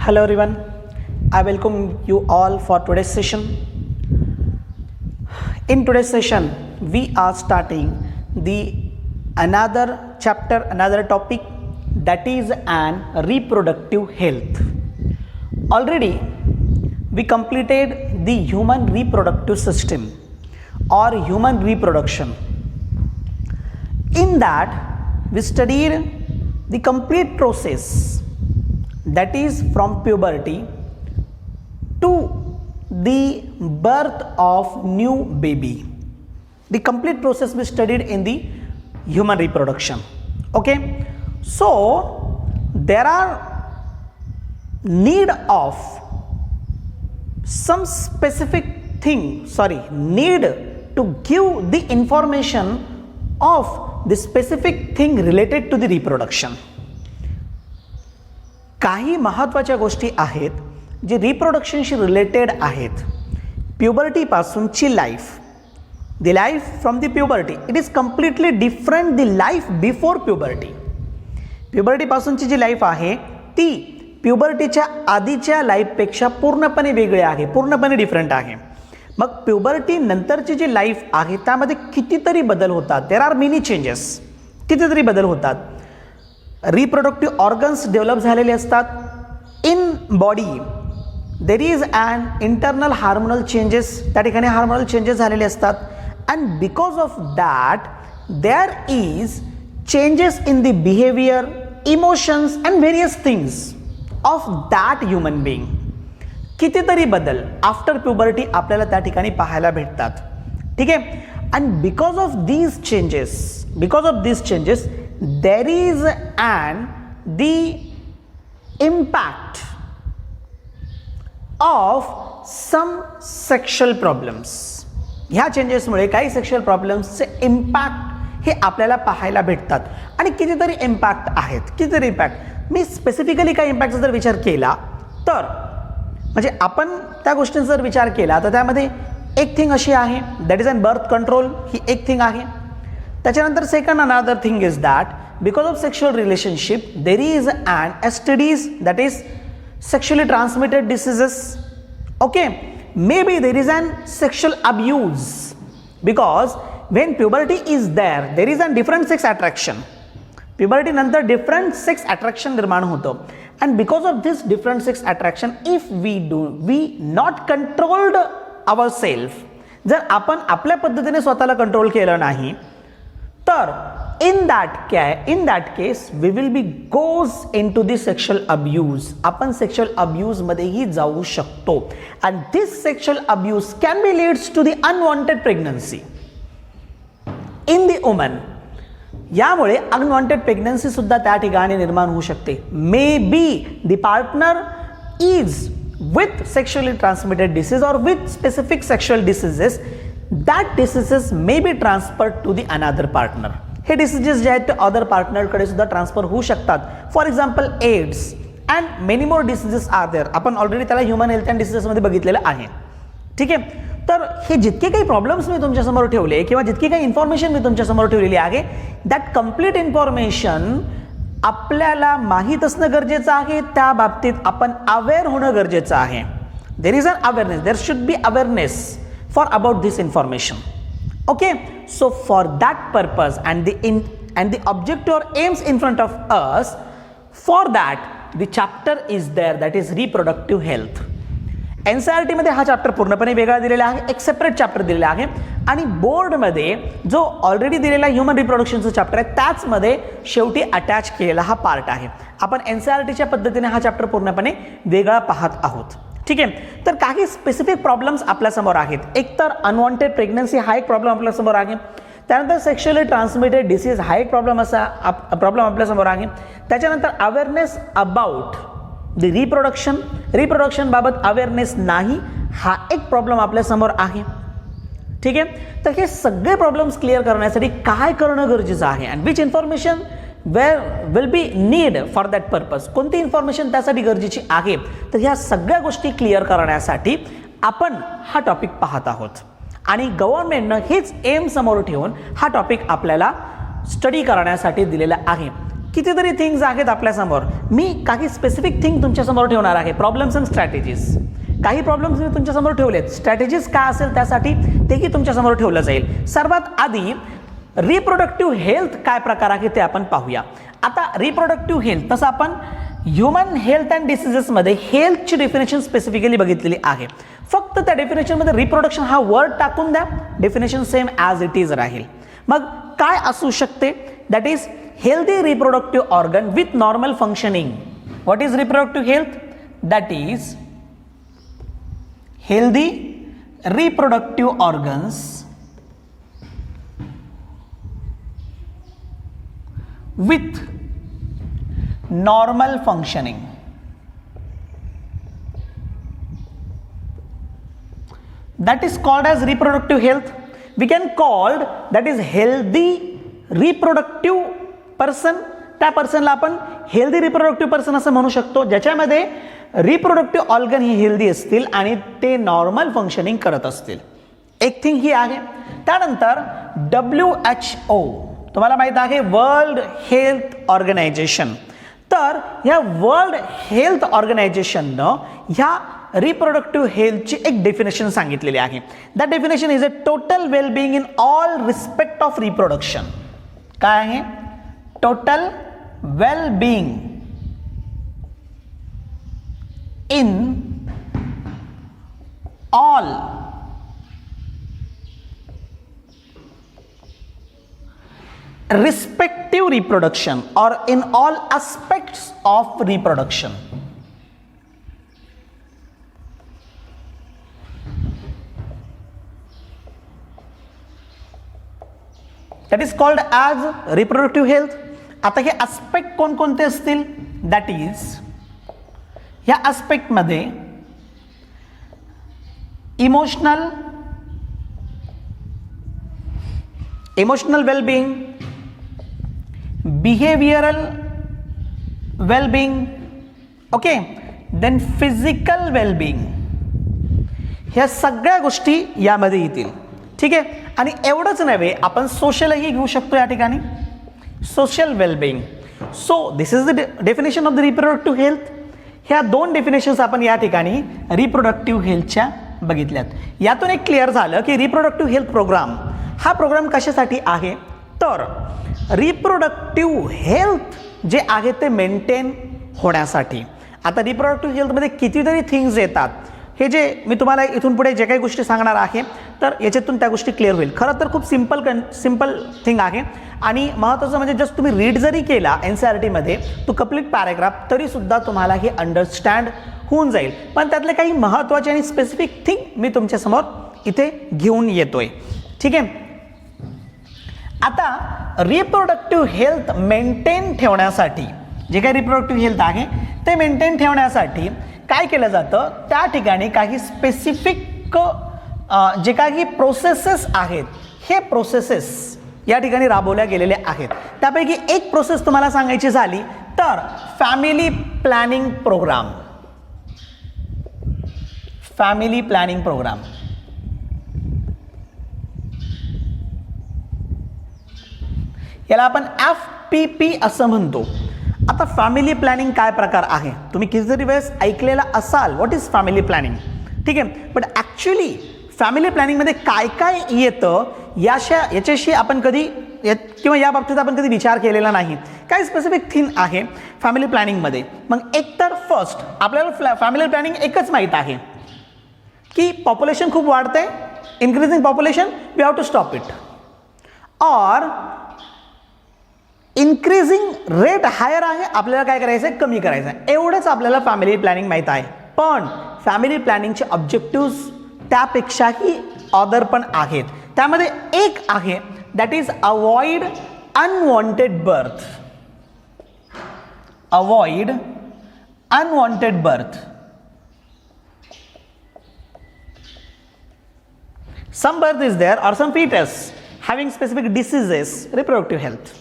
Hello everyone, I welcome you all for today's session. In today's session, we are starting another chapter, another topic, that is an reproductive health. Already we completed the human reproductive system or human reproduction. In that we studied the complete process, that is from puberty to the birth of new baby. The complete process we studied in the human reproduction. Okay, so there are need of some specific thing, need to give the information of the specific thing related to the reproduction. काही महत्त्वाच्या गोष्टी आहेत जे रिप्रोडक्शनशी related आहेत. Puberty पासूनची life, the life from the puberty, it is completely different the life before puberty. Puberty पासूनची जी लाईफ आहे ती प्युबर्टीच्या आधीच्या लाईफपेक्षा पूर्णपणे वेगळी आहे, पूर्णपणे डिफरंट आहे. मग प्युबर्टी नंतरची जी लाईफ आहे त्यामध्ये कितीतरी बदल होतात. देर आर मेनी चेंजेस, कितीतरी बदल होतात. रिप्रोडक्टिव्ह ऑर्गन्स डेव्हलप झालेले असतात. In body there is an internal hormonal changes, त्या ठिकाणी हार्मोनल चेंजेस झालेले असतात. And because of that there is changes in the behaviour, emotions and various things of that human being. कितीतरी बदल after puberty आपल्याला त्या ठिकाणी पाहायला भेटतात. ठीक आहे. And because of these changes there is the impact of some sexual problems. ह्या चेंजेसमुळे काही सेक्शुअल प्रॉब्लेम्सचे इम्पॅक्ट हे आपल्याला पाहायला भेटतात. आणि कितीतरी इम्पॅक्ट आहेत, कितीतरी इम्पॅक्ट. मी स्पेसिफिकली काही इम्पॅक्टचा जर विचार केला तर म्हणजे आपण त्या गोष्टींचा जर विचार केला तर त्यामध्ये एक थिंग अशी आहे, that is an birth control, ही एक थिंग आहे. त्याच्यानंतर second another thing is that because of sexual relationship there is an STDs, that is sexually transmitted diseases. Okay, may be there is an sexual abuse because when puberty is there is an different sex attraction. Puberty नंतर different sex attraction निर्माण होतं. And because of this different sex attraction if we not controlled our self, जर आपण आपल्या पद्धतीने स्वतःला control केलं नाही तर in that case we will be goes into the sexual abuse. आपण सेक्शुअल अब्यूजमध्येही जाऊ शकतो. And this sexual abuse can be leads to the unwanted pregnancy in the woman. यामुळे अनवॉन्टेड प्रेग्नन्सी सुद्धा त्या ठिकाणी निर्माण होऊ शकते. May be the partner is with sexually transmitted disease और with specific sexual diseases, that diseases may be transferred to the another partner. हे diseases जे आहेत ते अदर पार्टनरकडे सुद्धा ट्रान्सफर होऊ शकतात. For example AIDS and many more diseases are there. आपण ऑलरेडी त्याला ह्युमन हेल्थ अँड डिसीजेसमध्ये बघितलेलं आहे. ठीक आहे. तर हे जितके काही प्रॉब्लेम्स मी तुमच्यासमोर ठेवले किंवा जितकी काही इन्फॉर्मेशन मी तुमच्यासमोर ठेवलेली आहे, दॅट कम्प्लीट इन्फॉर्मेशन आपल्याला माहीत असणं गरजेचं आहे. त्या बाबतीत आपण अवेअर होणं गरजेचं आहे. There is an awareness, there should be awareness for about this information. Okay, so for that purpose and the objective or aims in front of us, for that the chapter is there, that is reproductive health. NCERT मध्ये हा chapter पूर्णपणे वेगळा दिलेला आहे, एक separate chapter दिलेला आहे. आणि बोर्डमध्ये जो ऑलरेडी दिलेला ह्युमन रिप्रोडक्शनचा चॅप्टर आहे त्याचमध्ये शेवटी अटॅच केलेला हा पार्ट आहे. आपण NCERTच्या पद्धतीने हा चॅप्टर पूर्णपणे वेगळा पाहत आहोत. ठीक आहे. तर काही स्पेसिफिक प्रॉब्लेम्स आपल्यासमोर आहेत. एक तर अनवॉन्टेड प्रेग्नन्सी हा एक प्रॉब्लेम आपल्यासमोर आहे. त्यानंतर सेक्शुअली ट्रान्समिटेड डिसीज हा एक प्रॉब्लेम आपल्यासमोर आहे. त्याच्यानंतर अवेअरनेस अबाउट द रिप्रोडक्शन बाबत अवेअरनेस नाही हा एक प्रॉब्लेम आपल्यासमोर आहे. ठीक आहे. तर हे सगळे प्रॉब्लेम्स क्लिअर करण्यासाठी काय करणं गरजेचं आहे and which information will be need for that purpose, कोणती इन्फॉर्मेशन त्यासाठी गरजेची आहे. तर ह्या सगळ्या गोष्टी क्लिअर करण्यासाठी आपण हा टॉपिक पाहत आहोत. आणि गव्हर्नमेंटनं हेच एम समोर ठेवून हा टॉपिक आपल्याला स्टडी करण्यासाठी दिलेला आहे. कितीतरी थिंग्स आहेत आपल्यासमोर. मी काही स्पेसिफिक थिंग तुमच्यासमोर ठेवणार आहे, प्रॉब्लेम्स अँड स्ट्रॅटेजीज. काही प्रॉब्लेम्स मी तुमच्यासमोर ठेवलेत, स्ट्रॅटेजीज काय असेल त्यासाठी तेही तुमच्यासमोर ठेवलं जाईल. सर्वात आधी रिप्रोडक्टिव्ह हेल्थ काय प्रकार आहे ते आपण पाहूया. आता रिप्रोडक्टिव्ह हेल्थ, तसं आपण ह्युमन हेल्थ अँड डिसिजेसमध्ये हेल्थची डेफिनेशन स्पेसिफिकली बघितलेली आहे. फक्त त्या डेफिनेशनमध्ये रिप्रोडक्शन हा वर्ड टाकून द्या, definition same as it is राहील. मग काय असू शकते? That is healthy reproductive organ with normal functioning. What is reproductive health? That is healthy reproductive organs with normal functioning. That is called as reproductive health. We can call that is healthy reproductive person. त्या पर्सनला आपण healthy reproductive person असं म्हणू शकतो, ज्याच्यामध्ये reproductive organ ही healthy असतील आणि ते normal functioning करत असतील. एक थिंग ही आहे. त्यानंतर WHO, तुम्हाला माहीत आहे वर्ल्ड हेल्थ ऑर्गनायझेशन. तर ह्या वर्ल्ड हेल्थ ऑर्गनायझेशननं ह्या रिप्रोडक्टिव्ह हेल्थची एक डेफिनेशन सांगितलेली आहे. That definition is a total wellbeing in all respect of reproduction. काय आहे? Total well-being in all respective reproduction or in all aspects of reproduction. That is called as reproductive health. आता हे aspect कोणकोणते असतील? That is ह्या ॲस्पेक्टमध्ये emotional wellbeing, behavioural wellbeing, okay, then physical wellbeing, ह्या सगळ्या गोष्टी यामध्ये येतील. ठीक आहे. आणि एवढंच नव्हे, आपण सोशलही घेऊ शकतो या ठिकाणी, social wellbeing. So this is the definition of the reproductive health. ह्या दोन डेफिनेशन्स आपण या ठिकाणी रिप्रोडक्टिव्ह हेल्थच्या बघितल्यात. यातून एक क्लिअर झालं की रिप्रोडक्टिव्ह हेल्थ प्रोग्राम हा प्रोग्राम कशासाठी आहे? तर रिप्रोडक्टिव्ह हेल्थ जे आहे ते मेंटेन होण्यासाठी. आता रिप्रोडक्टिव्ह हेल्थमध्ये कितीतरी थिंग्स येतात. हे जे मी तुम्हाला इथून पुढे जे काही गोष्टी सांगणार आहे तर याच्यातून त्या गोष्टी क्लिअर होईल. खरं तर खूप सिम्पल थिंग आहे आणि महत्त्वाचं म्हणजे जस्ट तुम्ही रीड जरी केला NCERTमध्ये तो कंप्लीट पॅराग्राफ तरीसुद्धा तुम्हाला हे अंडरस्टँड होऊन जाईल. पण त्यातले काही महत्त्वाचे आणि स्पेसिफिक थिंग मी तुमच्यासमोर इथे घेऊन येतोय. ठीक आहे. आता रिप्रोडक्टिव्ह हेल्थ मेंटेन ठेवण्यासाठी, जे काही रिप्रोडक्टिव्ह हेल्थ आहे ते मेंटेन ठेवण्यासाठी काय केलं जातं? त्या ठिकाणी काही स्पेसिफिक जे काही प्रोसेसेस आहेत, हे प्रोसेसेस या ठिकाणी राबवल्या गेलेल्या आहेत. त्यापैकी एक प्रोसेस तुम्हाला सांगायची झाली तर family planning programme. Family planning programme याला आपण FPP असं म्हणतो. आता फॅमिली प्लॅनिंग काय प्रकार आहे? तुम्ही कितीतरी वेळेस ऐकलेला असाल व्हॉट इज फॅमिली प्लॅनिंग. ठीक आहे. बट ॲक्च्युली फॅमिली प्लॅनिंगमध्ये काय काय येतं याच्याशी आपण कधी किंवा या बाबतीत आपण कधी विचार केलेला नाही. काय स्पेसिफिक थिंग आहे फॅमिली प्लॅनिंगमध्ये? मग एक तर फर्स्ट आपल्याला फॅमिली प्लॅनिंग एकच माहीत आहे की पॉप्युलेशन खूप वाढते, increasing population, we have to stop it. Or increasing rate higher आहे, आपल्याला काय करायचं आहे? कमी करायचं आहे. एवढंच आपल्याला फॅमिली प्लॅनिंग माहीत आहे. पण फॅमिली प्लॅनिंगचे ऑब्जेक्टिव्स त्यापेक्षाही अदर पण आहेत. त्यामध्ये एक आहे that is avoid unwanted birth. Avoid unwanted birth. Some birth is there or some fetus having specific diseases, reproductive health.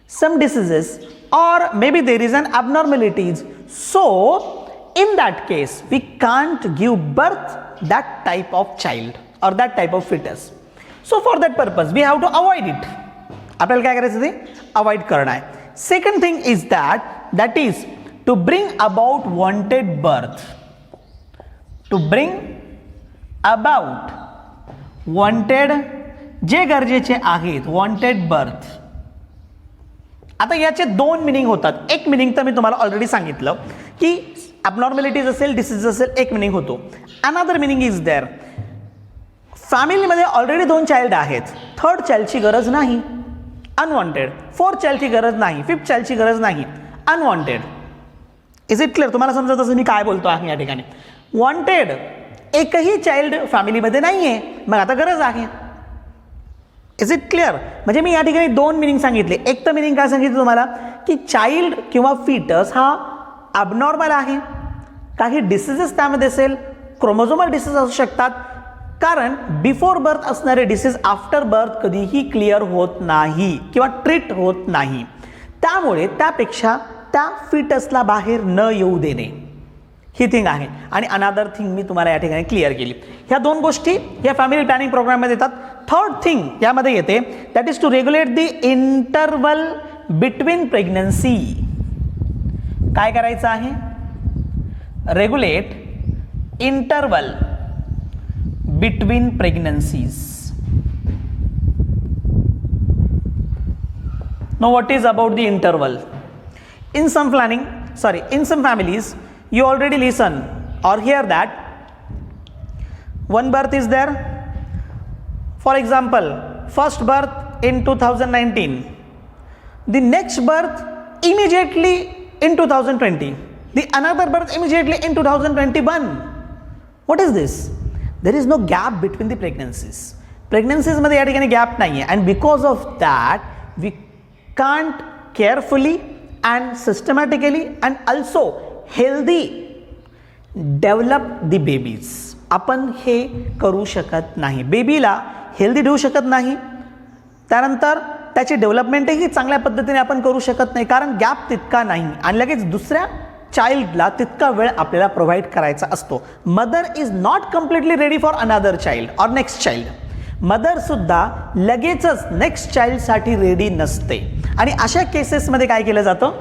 Some diseases or maybe there is an abnormalities. So in that case we can't give birth that type of child or that type of fetus. So for that purpose we have to avoid it. आपल्याला काय करायचं ते? Avoid करणं आहे. Second thing is that is to bring about wanted birth. To bring about wanted, जे गरजेचे आहेत, wanted birth. आता याचे दोन मिनिंग होतात. एक मिनिंग तर मी तुम्हाला ऑलरेडी सांगितलं की ॲबनॉर्मॅलिटीज असेल, डिसीज असेल, एक मिनिंग होतो. अनदर मिनिंग इज देअर, फॅमिलीमध्ये ऑलरेडी 2 चाइल्ड आहेत, थर्ड चाइल्डची गरज नाही, अनवॉन्टेड. फोर्थ चाइल्डची गरज नाही, फिफ्थ चाइल्डची गरज नाही, अनवॉन्टेड. Is it clear? तुम्हाला समजत असेल मी काय बोलतो आहे या ठिकाणी. वॉन्टेड, एकही चाइल्ड फॅमिलीमध्ये नाही आहे, मग आता गरज आहे. Is it clear? म्हणजे मी या ठिकाणी 2 मिनिंग सांगितले. एक तर मिनिंग काय सांगितलं तुम्हाला की चाइल्ड किंवा फिटस हा ॲबनॉर्मल आहे, काही डिसीजेस त्यामध्ये असेल, क्रोमोझोमल डिसीज असू शकतात, कारण बिफोर बर्थ असणारे डिसीज आफ्टर बर्थ कधीही क्लिअर होत नाही किंवा ट्रीट होत नाही. त्यामुळे त्यापेक्षा त्या फिटसला बाहेर न येऊ देणे ही थिंग आहे. आणि अनादर थिंग मी तुम्हाला या ठिकाणी क्लिअर केली. ह्या 2 गोष्टी या फॅमिली प्लॅनिंग प्रोग्राममध्ये येतात. थर्ड थिंग यामध्ये येते that is to regulate the interval between pregnancy. काय करायचं आहे? Regulate interval between pregnancies. Now what is about the interval? In some families you already listen or hear that one birth is there. For example, first birth in 2019, the next birth immediately in 2020, the another birth immediately in 2021. What is this? There is no gap between the pregnancies. Pregnancies मध्ये या ठिकाणी gap नाही आहे, and because of that we can't carefully and systematically and also healthy develop the babies. आपण हे करू शकत नाही, बेबीला हेल्दी ठेवू शकत नाही, त्यानंतर त्याची डेव्हलपमेंटही चांगल्या पद्धतीने आपण करू शकत नाही, कारण गॅप तितका नाही आणि लगेच दुसऱ्या चाइल्डला तितका वेळ आपल्याला प्रोव्हाइड करायचा असतो. Mother is not completely ready for another child और नेक्स्ट चाइल्ड. मदर सुद्धा लगेचच नेक्स्ट चाइल्डसाठी रेडी नसते आणि अशा केसेसमध्ये काय केलं जातं?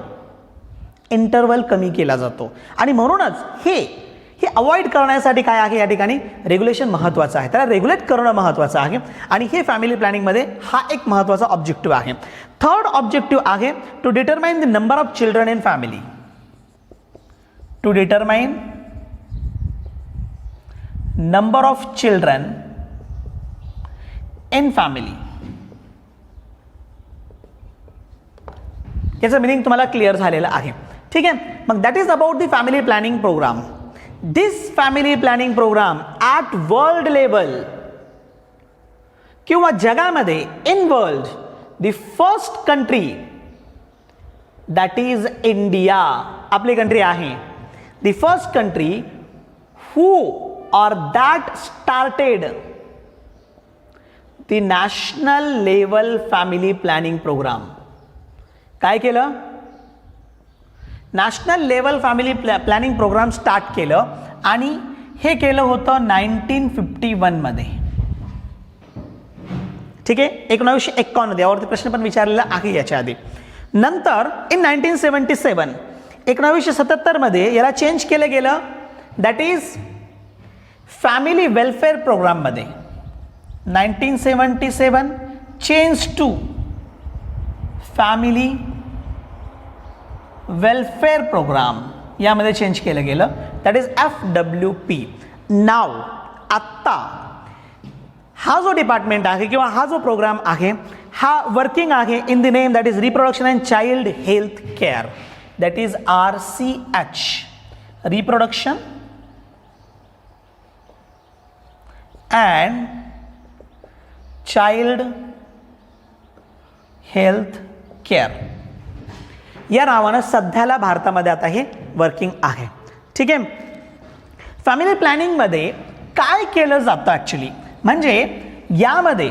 इंटरवल कमी केला जातो. आणि म्हणूनच हे अवॉइड करण्यासाठी काय आहे या ठिकाणी रेग्युलेशन महत्त्वाचं आहे, त्याला रेग्युलेट करणं महत्त्वाचं आहे. आणि हे फॅमिली प्लॅनिंगमध्ये हा एक महत्त्वाचा ऑब्जेक्टिव्ह आहे. थर्ड ऑब्जेक्टिव्ह आहे to determine the number of children in family. To determine number of children in family. याचं मिनिंग तुम्हाला क्लिअर झालेलं आहे. ठीक आहे, मग that is about the family planning programme. This family planning programme at world level किंवा जगामध्ये in world the first country that is India. आपली कंट्री आहे. The first country who or that started the national level family planning program. काय केलं? National level family planning programme start केलं आणि हे केलं होतं 1951 मध्ये. ठीक आहे, 1951 मध्ये. यावरती प्रश्न पण विचारलेला आहे याच्या आधी. नंतर इन 1977 1977 मध्ये याला चेंज केलं गेलं, that is family welfare programme मध्ये. 1977 change to family welfare programme यामध्ये चेंज केलं गेलं, दॅट इज FWP. नाव आत्ता हा जो डिपार्टमेंट आहे किंवा हा जो प्रोग्राम आहे हा वर्किंग आहे in the name that is reproduction and child health care, that is RCH. Reproduction and child health care या नावानं सध्याला भारतामध्ये आता हे वर्किंग आहे. ठीक आहे, फॅमिली प्लॅनिंगमध्ये काय केलं जातं ॲक्च्युली, म्हणजे यामध्ये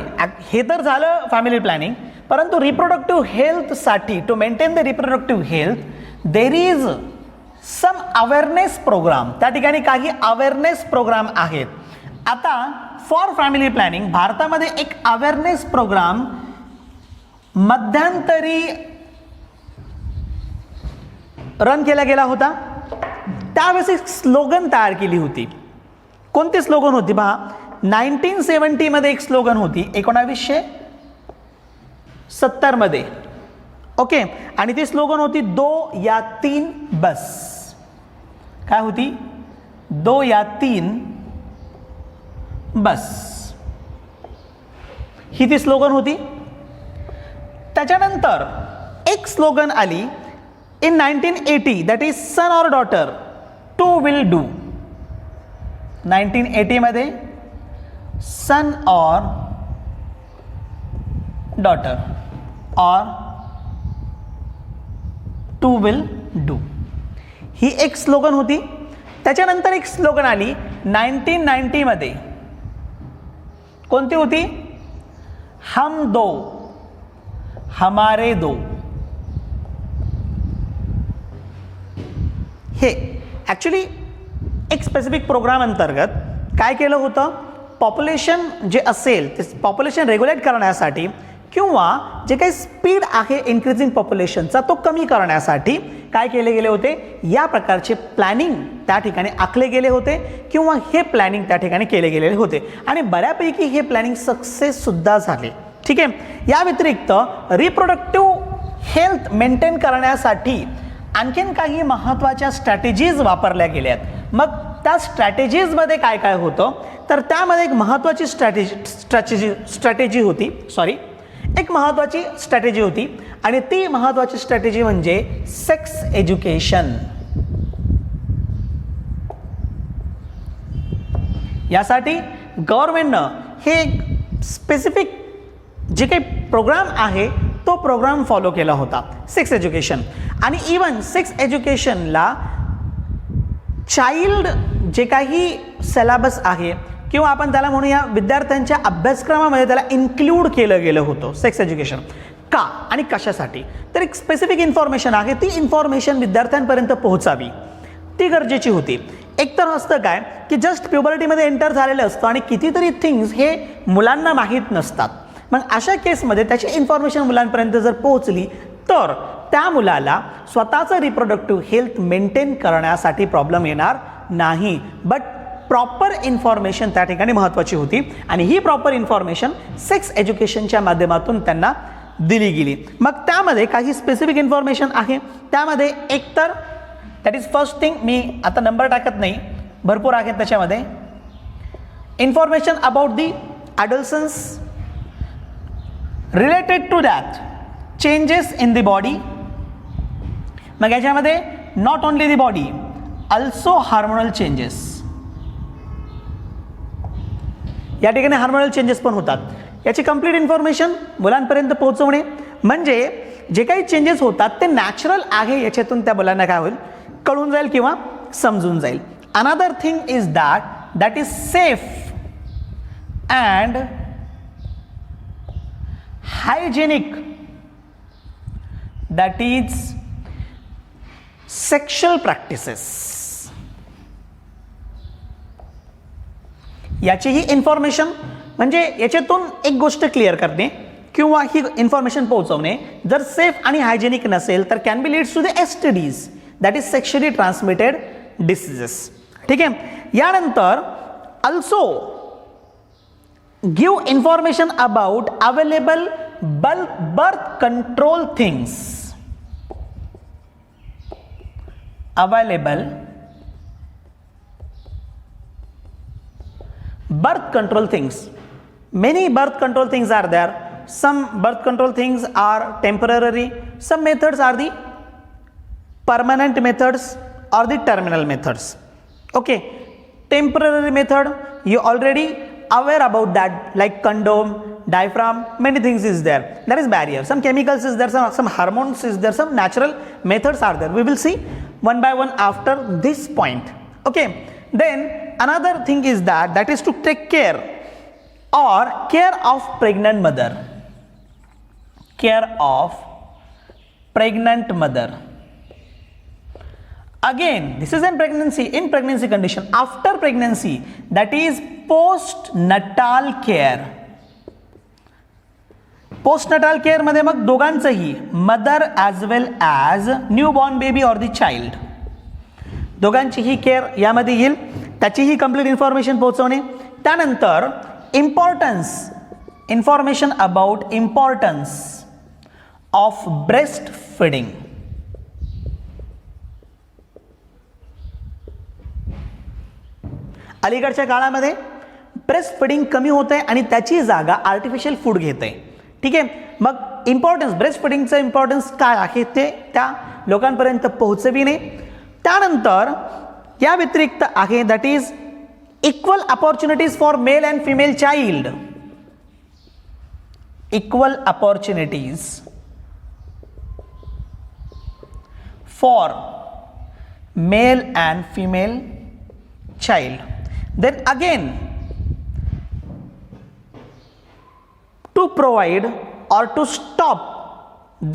हे तर झालं फॅमिली प्लॅनिंग, परंतु रिप्रोडक्टिव्ह हेल्थसाठी to maintain the reproductive health there is some awareness programme. त्या ठिकाणी काही अवेअरनेस प्रोग्राम आहेत. आता फॉर फॅमिली प्लॅनिंग भारतामध्ये एक अवेअरनेस प्रोग्राम मध्यंतरी रन केला गेला होता. त्यावेळेस एक स्लोगन तयार केली होती. कोणती स्लोगन होती पहा. 1970 मध्ये एक स्लोगन होती, 1970 मध्ये. ओके, आणि ती स्लोगन होती 2 या 3 बस. काय होती? 2 या 3 बस, ही ती स्लोगन होती. त्याच्यानंतर एक स्लोगन आली in 1980, that is son or daughter two will do. 1980 मध्ये सन और डॉटर और टू विल डू, ही एक स्लोगन होती. त्याच्यानंतर एक स्लोगन आली 1990 मध्ये. कोणती होती? हम दो हमारे दो. हे ॲक्च्युली एक स्पेसिफिक प्रोग्राम अंतर्गत काय केलं होतं, पॉप्युलेशन जे असेल ते पॉप्युलेशन रेग्युलेट करण्यासाठी किंवा जे काही स्पीड आहे इन्क्रीजिंग पॉप्युलेशनचा तो कमी करण्यासाठी काय केले गेले होते, या प्रकारचे प्लॅनिंग त्या ठिकाणी आखले गेले होते किंवा हे प्लॅनिंग त्या ठिकाणी केले गेलेले होते आणि बऱ्यापैकी हे प्लॅनिंग सक्सेस सुद्धा झाले. ठीक आहे. या व्यतिरिक्त रिप्रोडक्टिव्ह हेल्थ मेंटेन करण्यासाठी आणखीन काही महत्त्वाच्या स्ट्रॅटेजीज वापरल्या गेल्या आहेत. मग त्या स्ट्रॅटेजीजमध्ये काय काय होतं, तर त्यामध्ये एक महत्त्वाची स्ट्रॅटेजी होती एक महत्त्वाची स्ट्रॅटेजी होती आणि ती महत्त्वाची स्ट्रॅटेजी म्हणजे सेक्स एज्युकेशन. यासाठी गव्हर्नमेंटनं हे स्पेसिफिक जे काही प्रोग्राम आहे तो प्रोग्राम फॉलो केला होता, सेक्स एज्युकेशन. आणि इवन सेक्स एज्युकेशनला चाइल्ड जे काही सिलेबस आहे किंवा आपण त्याला म्हणूया विद्यार्थ्यांच्या अभ्यासक्रमामध्ये त्याला इन्क्लूड केलं गेलं होतं सेक्स एज्युकेशन. का आणि कशासाठी, तर एक स्पेसिफिक इन्फॉर्मेशन आहे, ती इन्फॉर्मेशन विद्यार्थ्यांपर्यंत पोहोचावी ती गरजेची होती. एकतर असतं काय की जस्ट प्युबर्टीमध्ये एंटर झालेलं असतं आणि कितीतरी थिंग्स हे मुलांना माहीत नसतात. मग अशा केसमध्ये त्याची इन्फॉर्मेशन मुलांपर्यंत जर पोहोचली तर त्या मुलाला स्वतःचं रिप्रोडक्टिव्ह हेल्थ मेंटेन करण्यासाठी प्रॉब्लेम येणार नाही. बट प्रॉपर इन्फॉर्मेशन त्या ठिकाणी महत्त्वाची होती आणि ही प्रॉपर इन्फॉर्मेशन सेक्स एज्युकेशनच्या माध्यमातून त्यांना दिली गेली. मग त्यामध्ये काही स्पेसिफिक इन्फॉर्मेशन आहे. त्यामध्ये एकतर दॅट इज फर्स्ट थिंग, मी आता नंबर टाकत नाही, भरपूर आहेत त्याच्यामध्ये. Information about the adolescence, related to that changes in the body. मग याच्यामध्ये not only the body, also hormonal changes. या ठिकाणी हार्मोनल चेंजेस पण होतात. याची कंप्लीट इन्फॉर्मेशन मुलांपर्यंत पोहोचवणे म्हणजे जे काही चेंजेस होतात ते नॅचरल आहे याच्यातून त्या मुलांना काय होईल, कळून जाईल किंवा समजून जाईल. Another thing is that is safe and hygienic, that is sexual practices. याची ही इन्फॉर्मेशन म्हणजे याच्यातून एक गोष्ट क्लिअर करणे किंवा ही इन्फॉर्मेशन पोहोचवणे, जर सेफ आणि हायजेनिक नसेल तर can be leads to the STDs, that is sexually transmitted diseases. ठीक आहे. यानंतर also give information about available birth control things. Available birth control things. Many birth control things are there. Some birth control things are temporary, some methods are the permanent methods or the terminal methods. Okay, temporary method you already aware about that, like condom, diaphragm, many things is there. There is barrier, some chemicals is there, some hormones is there, some natural methods are there. We will see one by one after this point. Okay, then another thing is that is to take care of pregnant mother. Care of pregnant mother. Again, this is in pregnancy condition. After pregnancy, that is postnatal care. Postnatal केअरमध्ये मग दोघांचंही, mother as well as new born baby or the child, दोघांचीही care यामध्ये येईल, त्याचीही complete information पोहोचवणे. त्यानंतर information about importance of breast feeding. अलीकडच्या काळामध्ये ब्रेस्ट फीडिंग कमी होत आहे आणि त्याची जागा आर्टिफिशियल फूड घेत आहे. ठीक आहे, मग इम्पॉर्टन्स, ब्रेस्ट फीडिंगचं इम्पॉर्टन्स काय आहे ते त्या लोकांपर्यंत पोहोचविणे. त्यानंतर या व्यतिरिक्त आहे that is equal opportunities for male and female child. Equal opportunities for male and female child. Then again, to provide or to stop,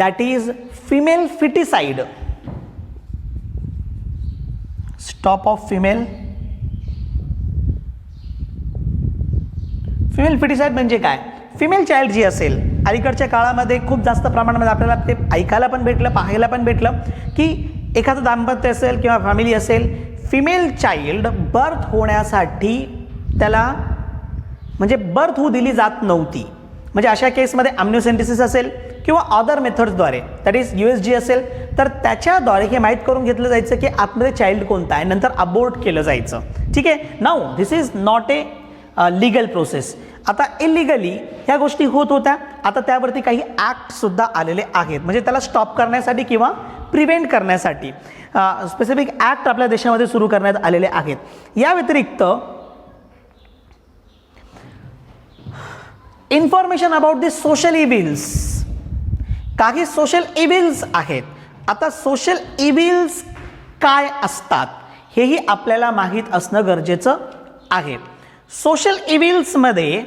that is female feticide. Stop of female feticide म्हणजे काय? Female child जी असेल, अलीकडच्या काळामध्ये खूप जास्त प्रमाणामध्ये आपल्याला ते ऐकायला पण भेटलं, पाहायला पण भेटलं की एखादं दाम्पत्य असेल किंवा फॅमिली असेल, फिमेल चाइल्ड बर्थ होण्यासाठी त्याला म्हणजे बर्थ होऊ दिली जात नव्हती. म्हणजे अशा केसमध्ये अम्निओसेंटेसिस असेल किंवा अदर मेथड्सद्वारे, दॅट इज USG असेल, तर त्याच्याद्वारे हे माहीत करून घेतलं जायचं की आतमध्ये चाइल्ड कोणता आहे, नंतर अबोर्ट केलं जायचं. ठीक आहे, now this is not a legal process. आता इलिगली ह्या गोष्टी होत होत्या, आता त्यावरती काही ॲक्टसुद्धा आलेले आहेत, म्हणजे त्याला स्टॉप करण्यासाठी किंवा प्रिव्हेंट करण्यासाठी स्पेसिफिक ॲक्ट आपल्या देशामध्ये सुरू करण्यात आलेले आहेत. या व्यतिरिक्त इन्फॉर्मेशन अबाउट दी सोशल इव्हिल्स, काही सोशल इव्हिल्स आहेत. आता सोशल इव्हिल्स काय असतात हेही आपल्याला माहीत असणं गरजेचं आहे. सोशल इव्हिल्समध्ये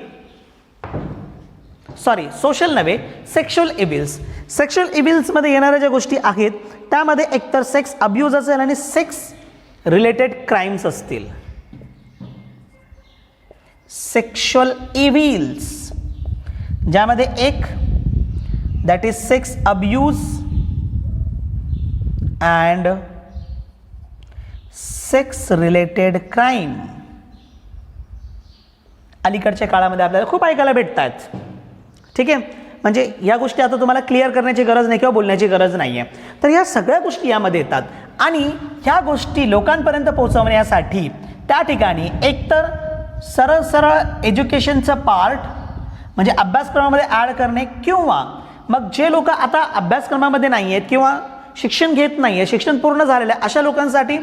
सोशल नव्हे, सेक्शुअल इव्हिल्स. सेक्शुअल इव्हिल्समध्ये येणाऱ्या ज्या गोष्टी आहेत त्यामध्ये एकतर सेक्स अब्यूज असेल आणि सेक्स रिलेटेड क्राईम्स असतील. सेक्शुअल इव्हिल्स ज्यामध्ये एक that is sex abuse and sex related crime अलीकडच्या काळामध्ये आपल्याला खूप ऐकायला भेटतात. ठीक आहे, म्हणजे या गोष्टी आता तुम्हाला क्लिअर करण्याची गरज नाही किंवा बोलण्याची गरज नाही आहे. तर ह्या सगळ्या गोष्टी यामध्ये येतात आणि ह्या गोष्टी लोकांपर्यंत पोहोचवण्यासाठी त्या ठिकाणी एकतर सरळ एज्युकेशनचं पार्ट म्हणजे अभ्यासक्रमामध्ये ॲड करणे, किंवा मग जे लोक आता अभ्यासक्रमामध्ये नाही आहेत किंवा शिक्षण घेत नाही आहे, शिक्षण पूर्ण झालेलं आहे, अशा लोकांसाठी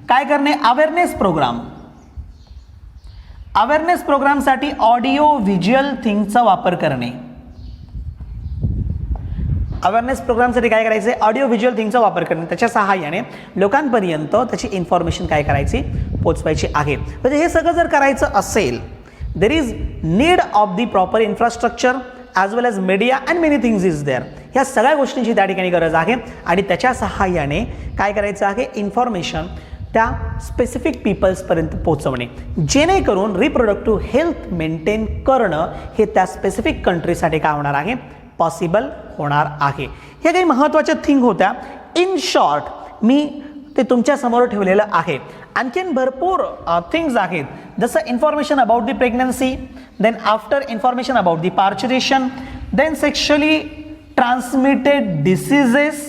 काय करणे, अवेअरनेस प्रोग्रामसाठी ऑडिओ व्हिज्युअल थिंगचा वापर करणे. अवेअरनेस प्रोग्रामसाठी काय करायचं आहे, ऑडिओ व्हिज्युअल थिंगचा वापर करणे. त्याच्या सहाय्याने लोकांपर्यंत त्याची इन्फॉर्मेशन काय करायची, पोचवायची आहे. म्हणजे हे सगळं जर करायचं असेल, there is need of the proper infrastructure as well as media and many things is there. ह्या सगळ्या गोष्टींची त्या ठिकाणी गरज आहे आणि त्याच्या सहाय्याने काय करायचं आहे, इन्फॉर्मेशन त्या स्पेसिफिक पीपल्सपर्यंत पोहोचवणे, जेणेकरून रिप्रोडक्टिव्ह हेल्थ मेंटेन करणं हे त्या स्पेसिफिक कंट्रीसाठी काय होणार आहे, पॉसिबल होणार आहे. ह्या काही महत्त्वाच्या थिंग होत्या. इन शॉर्ट मी ते तुमच्या समोर ठेवलेलं आहे. आणखीन भरपूर थिंग्स आहेत, जसं information about the pregnancy, then after information about the parturition, then sexually transmitted diseases,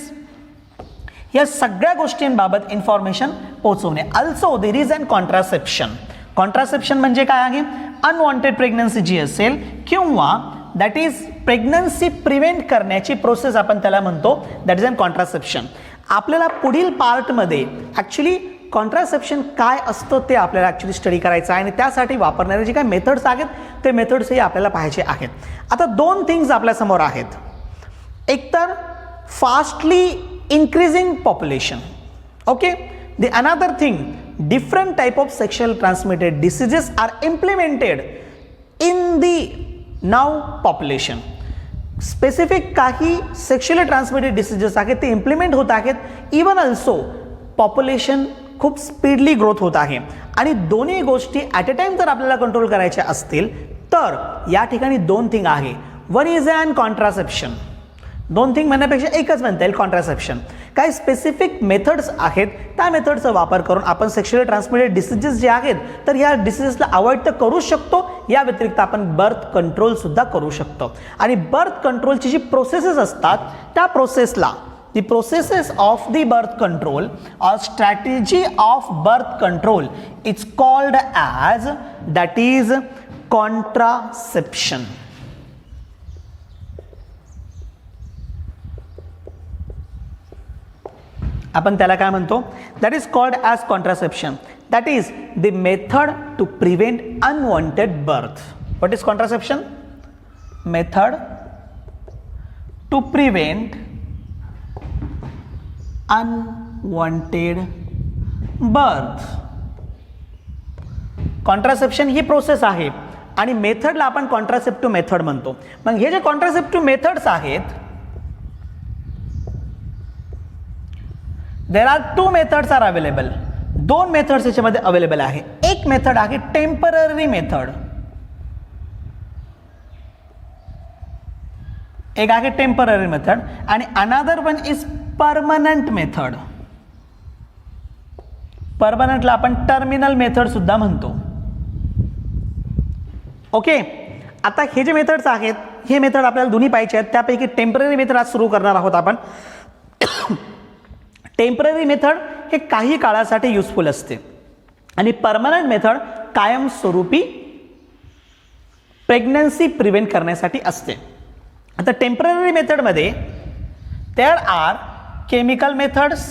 या सगळ्या गोष्टींबाबत इन्फॉर्मेशन पोहोचवणे. Also there is and contraception. Contraception म्हणजे काय आहे, अनवॉन्टेड प्रेग्नन्सी जी असेल किंवा दॅट इज प्रेग्नन्सी प्रिव्हेंट करण्याची प्रोसेस आपण त्याला म्हणतो, दॅट इज अँड कॉन्ट्रासेप्शन. आपल्याला पुढील पार्टमध्ये ॲक्च्युली कॉन्ट्रासेप्शन काय असतं ते आपल्याला ॲक्च्युली स्टडी करायचं आहे आणि त्यासाठी वापरणारे जे काही मेथड्स आहेत ते मेथड्सही आपल्याला पाहायचे आहेत. आता दोन थिंग्स आपल्यासमोर आहेत. एकतर fastly increasing population, okay. The another thing, different type of sexual transmitted diseases are implemented in the now population. Specific काही sexually transmitted diseases आहेत ते इम्प्लिमेंट होत आहेत. इवन अल्सो पॉप्युलेशन खूप स्पीडली ग्रोथ होत आहे आणि दोन्ही गोष्टी ॲट अ टाइम जर आपल्याला कंट्रोल करायच्या असतील तर या ठिकाणी दोन थिंग आहे. One is an contraception. दोन थिंग म्हणण्यापेक्षा एकच म्हणता येईल कॉन्ट्रासेप्शन. काही स्पेसिफिक मेथड्स आहेत, त्या मेथडचा वापर करून आपण सेक्शुअली ट्रान्समिटेड डिसीजेस जे आहेत तर ह्या डिसीजेसला अवॉइड तर करू शकतो. या व्यतिरिक्त आपण बर्थ कंट्रोल सुद्धा करू शकतो. आणि बर्थ कंट्रोलची जी प्रोसेसेस असतात त्या प्रोसेसला the processes of the birth control or strategy of birth control it's called as that is contraception. आपण त्याला काय म्हणतो? that is called as contraception. that is the method to prevent unwanted birth. what is contraception? method to prevent unwanted birth. Contraception he process आहे आणि मेथडला आपण contraceptive method म्हणतो. मग हे जे कॉन्ट्रासेप्टिव्ह मेथड्स आहेत, there are two methods are available. दोन methods याच्यामध्ये अवेलेबल आहे. एक मेथड आहे टेम्पररी मेथड, एक आहे टेम्पररी मेथड आणि another one is permanent method. परमनंटला आपण टर्मिनल मेथड सुद्धा म्हणतो. ओके, आता हे जे मेथड्स आहेत हे मेथड आपल्याला दोन्ही पाहिजे आहेत. त्यापैकी टेम्पररी मेथड आज सुरू करणार आहोत आपण. टेम्पररी मेथड हे काही काळासाठी युजफुल असते आणि परमनंट मेथड कायमस्वरूपी प्रेग्नन्सी प्रिव्हेंट करण्यासाठी असते. आता टेम्पररी मेथडमध्ये there are chemical methods,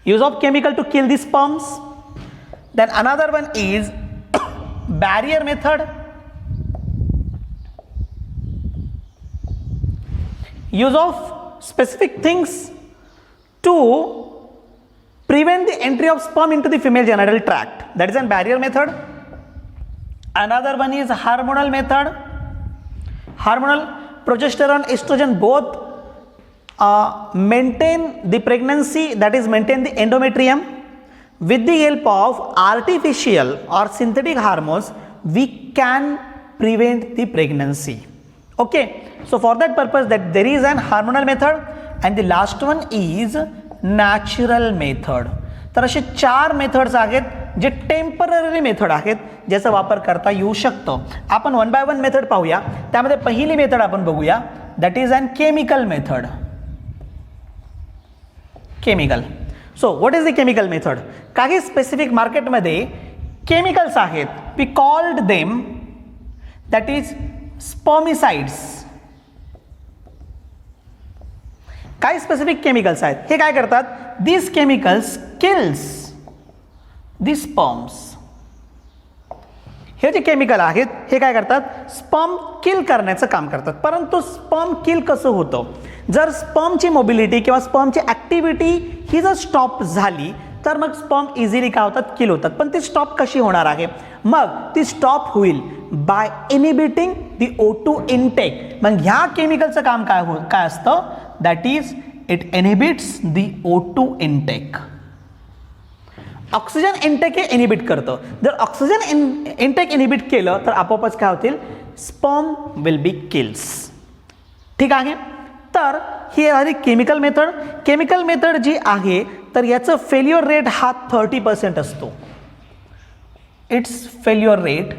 use of chemical to kill the sperms. Then another one is barrier method, use of specific things to prevent the entry of sperm into the female genital tract, that is a barrier method. Another one is hormonal method. Hormonal, progesterone, estrogen both maintain the pregnancy, that is maintain the endometrium. With the help of artificial or synthetic hormones we can prevent the pregnancy. Okay, so for that purpose that there is an hormonal method and the last one is natural method. तर असे चार methods आहेत जे temporary method आहेत ज्याचा वापर करता येऊ शकतो. आपण वन बाय वन मेथड पाहूया. त्यामध्ये पहिली मेथड आपण बघूया, that is an chemical method. Chemical. So what is the chemical method? काही स्पेसिफिक मार्केटमध्ये केमिकल्स आहेत, we called them that is spermicides. काही स्पेसिफिक केमिकल्स आहेत, हे काय करतात? This chemicals kills the sperms. हे जे केमिकल आहेत हे काय करतात? स्पर्म किल करण्याचं काम करतात. परंतु स्पर्म किल कसं होतं? जर स्पर्मची मोबिलिटी किंवा स्पर्मची ॲक्टिव्हिटी ही जर स्टॉप झाली तर मग स्पर्म इझिली काय होतात? किल होतात. पण ती स्टॉप कशी होणार आहे? मग ती स्टॉप होईल by inhibiting the O2 intake. मग ह्या केमिकलचं काम काय असतं? That is it inhibits the O2 intake. Oxygen intake हे इनिबिट करतं. जर ऑक्सिजन इनटेक इनिबिट केलं तर आपोआपच काय होतील? Sperm will be kills. ठीक आहे. तर ही आहे केमिकल मेथड. केमिकल मेथड जी आहे तर याचं फेल्युअर रेट हा 30% असतो. इट्स फेल्युअर रेट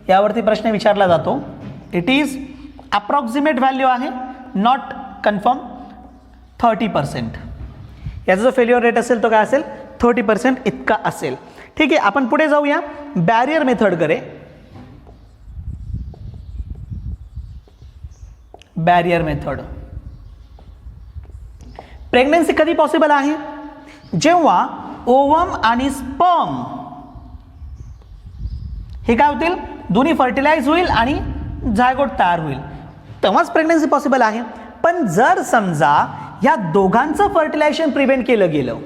यावरती प्रश्न विचारला जातो. इट इज अप्रॉक्सिमेट व्हॅल्यू आहे, नॉट कन्फर्म. 30% याचा जो फेल्युअर रेट असेल तो काय असेल? 30% इतका असेल. ठीक आहे, आपण पुढे जाऊया बॅरियर मेथडकडे. Barrier method. प्रेग्नन्सी कधी पॉसिबल आहे? जेव्हा ओवम आणि स्पर्म हे काय होतील? दोन्ही फर्टिलाइज होईल आणि झायगोट तयार होईल, तेव्हाच प्रेग्नन्सी पॉसिबल आहे. पण जर समजा या दोघांचं फर्टिलायझेशन प्रिव्हेंट केलं गेलं,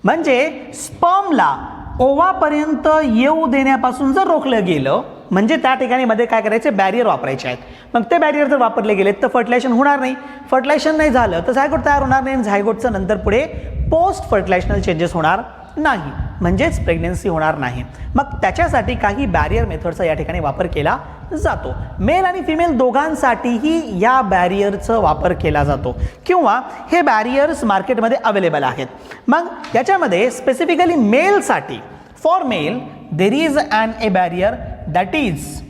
म्हणजे स्पर्मला ओवापर्यंत येऊ देण्यापासून जर रोखलं गेलं, म्हणजे त्या ठिकाणी मध्ये काय करायचे? बॅरियर वापरायचे आहेत. मग ते बॅरियर जर वापरले गेले तर फर्टिलायझेशन होणार नाही. फर्टिलायझेशन नाही झालं तर झायगोट तयार होणार नाही. झायगोटचं नंतर पुढे पोस्ट फर्टिलायझेशनल चेंजेस होणार नाही. म्हणजेच प्रेग्नन्सी होणार नाही. मग त्याच्यासाठी काही बॅरियर मेथडचा या ठिकाणी वापर केला जातो. मेल आणि फिमेल दोघांसाठीही या बॅरियरचा वापर केला जातो किंवा हे बॅरियर्स मार्केटमध्ये अवेलेबल आहेत. मग याच्यामध्ये स्पेसिफिकली मेलसाठी, for male there is a barrier that is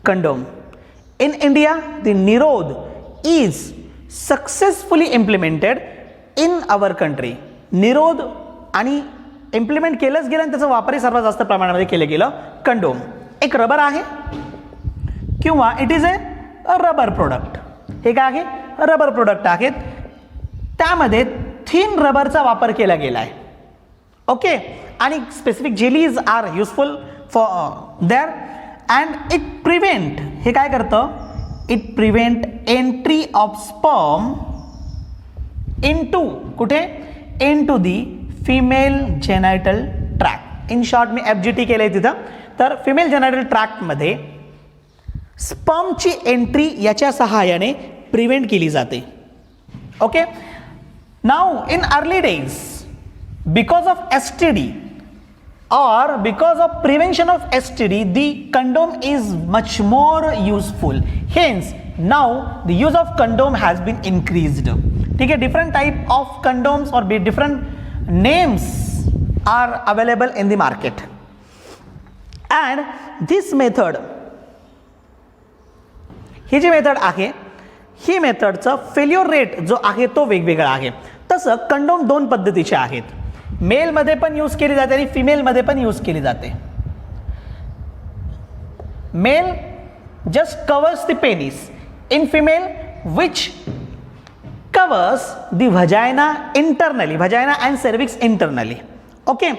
condom. In India, the Nirod is successfully implemented in our country. निरोध आणि इम्प्लिमेंट केलंच गेलं आणि त्याचा वापरही सर्वात जास्त प्रमाणामध्ये केलं गेलं. कंडोम एक रबर आहे किंवा इट इज रबर प्रोडक्ट. हे काय आहे? रबर प्रोडक्ट आहेत. त्यामध्ये थिन रबरचा वापर केला गेला आहे. ओके. आणि specific jellies are useful for there and it prevent, हे काय करतं? It prevent entry of sperm into, कुठे? Into the female genital tract. In short मी FGT केलं आहे तिथं. तर फिमेल जेनायटल ट्रॅक्टमध्ये स्पर्मची एंट्री याच्या सहाय्याने प्रिव्हेंट केली जाते. Okay. Now in early days because of STD or because of prevention of STD, the condom is much more useful. Hence, now the use of condom has been increased. ठीक है. Different type of condoms or different names are available in the market. And this method, ही जी method आहे, ही मेथडचा failure rate जो आहे तो वेगवेगळा आहे. तसं कंडोम दोन पद्धतीचे आहेत. मेलमध्ये पण यूज केली जाते आणि फिमेलमध्ये पण यूज केली जाते. Male just covers the penis. In female which covers the vagina internally, vagina and cervix internally. Okay.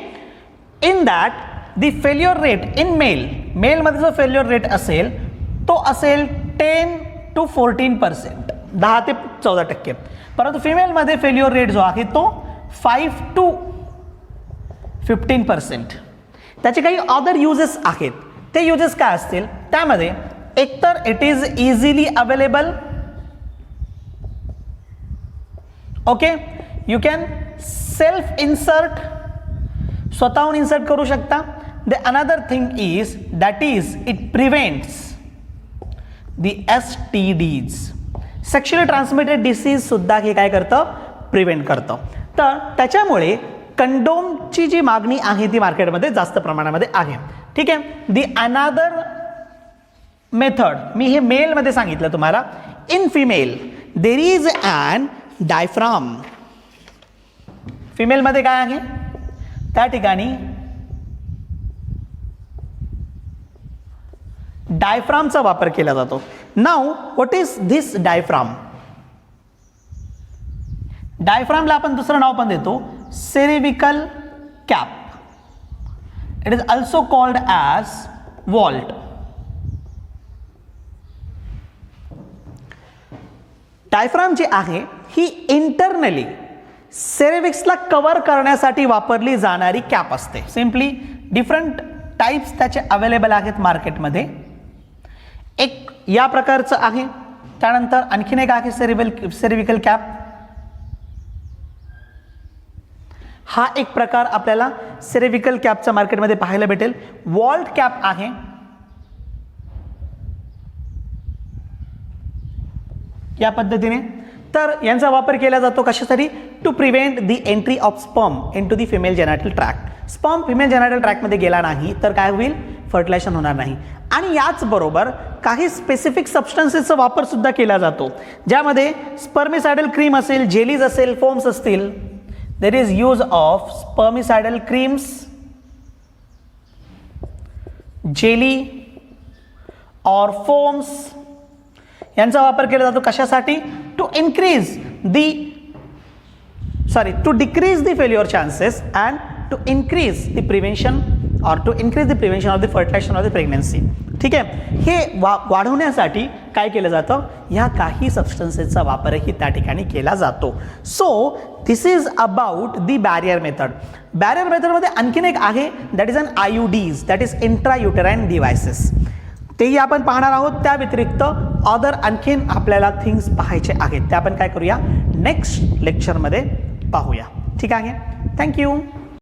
In that the failure rate in male, मेलमध्ये जो फेल्युअर रेट असेल तो असेल 10 to 14%, 10 ते 14%. परंतु फिमेलमध्ये फेल्युअर रेट जो आहे तो 5 to 15%. त्याचे काही अदर युजेस आहेत. ते युजेस काय असतील? त्यामध्ये एकतर it is easily available. Okay. You can self insert, स्वतःहून इन्सर्ट करू शकता. The another thing is that is it prevents the STDs, sexually transmitted disease सुद्धा हे काय करतं? प्रिव्हेंट करतं. तर त्याच्यामुळे कंडोमची जी मागणी आहे ती मार्केटमध्ये जास्त प्रमाणामध्ये आहे. ठीक आहे. दी अनदर मेथड, मी हे मेलमध्ये सांगितलं तुम्हाला. In female there is an diaphragm. फिमेलमध्ये काय आहे? त्या ठिकाणी डायफ्रामचा वापर केला जातो. Now what is this diaphragm? डायफ्रामला आपण दुसरं नाव पण देतो, cervical cap. It is also called as vault. Diaphragm जी आहे ही इंटरनली सेरेविक्सला कव्हर करण्यासाठी वापरली जाणारी कॅप असते. सिम्पली डिफरंट टाइप्स त्याचे अवेलेबल आहेत मार्केटमध्ये. एक या प्रकारचं आहे. त्यानंतर आणखीन एक आहे सेरेविकल कॅप. हा एक प्रकार आपल्याला सेरेविकल कॅपचा मार्केटमध्ये पाहायला भेटेल. वॉल्ट कॅप आहे. या पद्धतीने. तर यांचा वापर केला जातो कशासाठी? To prevent the entry of sperm into the female genital tract. Sperm female genital ट्रॅक्टमध्ये गेला नाही तर काय होईल? फर्टिलायझेशन होणार नाही. आणि याचबरोबर काही स्पेसिफिक सबस्टन्सेसचा वापर सुद्धा केला जातो, ज्यामध्ये स्पर्मिसायडल क्रीम असेल, जेलीज असेल, फोम्स असतील. There is use of spermicidal creams, jelly और फोम्स यांचा वापर केला जातो. कशासाठी? To decrease the failure chances and to increase the prevention और to increase the prevention of the fertilization of the pregnancy. ठीक आहे. हे वाढवण्यासाठी काय केलं जातं? ह्या काही सबस्टन्सेसचा वापरही त्या ठिकाणी केला जातो. So this is about the barrier method. Barrier मेथडमध्ये आणखीन एक आहे, that is an IUDs, that is intrauterine devices. तेही आपण पाहणार आहोत. त्या व्यतिरिक्त अदर आणखीन आपल्याला थिंग्स पाहायचे आहेत. ते आपण काय करूया? नेक्स्ट लेक्चरमध्ये पाहूया. ठीक आहे. थँक्यू.